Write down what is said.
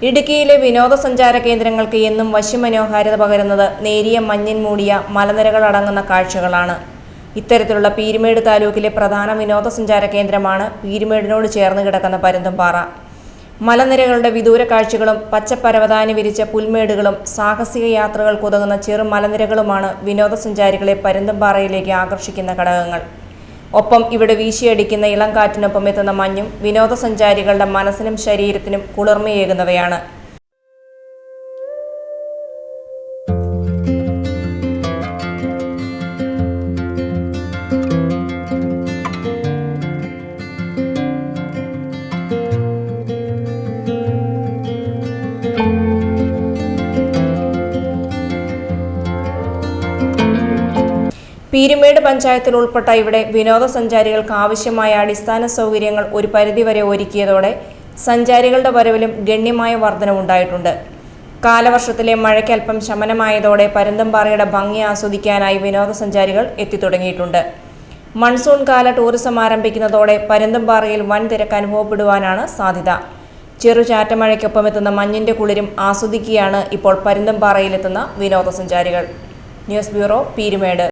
ഇടുക്കിയിലെ വിനോദസഞ്ചാര കേന്ദ്രങ്ങൾക്ക് എന്നും വശ്യമനോഹാരിത പകരുന്നത് നേരിയ മഞ്ഞിൻ മൂടിയ മലനിരകളടങ്ങുന്ന കാഴ്ചകളാണ്. ഇത്തരത്തിലുള്ള പീരുമേട് താലൂക്കിലെ പ്രധാന വിനോദസഞ്ചാര കേന്ദ്രമാണ് പീരുമേടിനോട് ചേർന്ന് കിടക്കുന്ന പരുന്തുംപാറ. മലനിരകളുടെ വിദൂര കാഴ്ചകളും പച്ചപ്പരവതാനി വിരിച്ച പുൽമേടുകളും സാഹസിക യാത്രകൾക്കുതകുന്ന ചെറു മലനിരകളുമാണ് വിനോദസഞ്ചാരികളെ പരുന്തുംപാറയിലേക്ക് ആകർഷിക്കുന്ന ഘടകങ്ങൾ. ഒപ്പം ഇവിടെ വീശിയടിക്കുന്ന ഇളം കാറ്റിനൊപ്പം എത്തുന്ന മഞ്ഞും വിനോദസഞ്ചാരികളുടെ മനസ്സിനും ശരീരത്തിനും കുളിർമയേകുന്നവയാണ്. പീരുമേട് പഞ്ചായത്തിൽ ഉൾപ്പെട്ട ഇവിടെ വിനോദസഞ്ചാരികൾക്ക് ആവശ്യമായ അടിസ്ഥാന സൗകര്യങ്ങൾ ഒരു പരിധിവരെ ഒരുക്കിയതോടെ സഞ്ചാരികളുടെ വരവിലും ഗണ്യമായ വർധനവുണ്ടായിട്ടുണ്ട്. കാലവർഷത്തിലെ മഴയ്ക്ക് അല്പം ശമനമായതോടെ പരുന്തുംപാറയുടെ ഭംഗി ആസ്വദിക്കാനായി വിനോദസഞ്ചാരികൾ എത്തിത്തുടങ്ങിയിട്ടുണ്ട്. മൺസൂൺ കാല ടൂറിസം ആരംഭിക്കുന്നതോടെ പരുന്തുംപാറയിൽ വൻ തിരക്ക് അനുഭവപ്പെടുവാനാണ് സാധ്യത. ചെറുചാറ്റമഴയ്ക്കൊപ്പം എത്തുന്ന മഞ്ഞിന്റെ കുളിരും ആസ്വദിക്കുകയാണ് ഇപ്പോൾ പരുന്തുംപാറയിലെത്തുന്ന വിനോദസഞ്ചാരികൾ. News bureau, Peermade.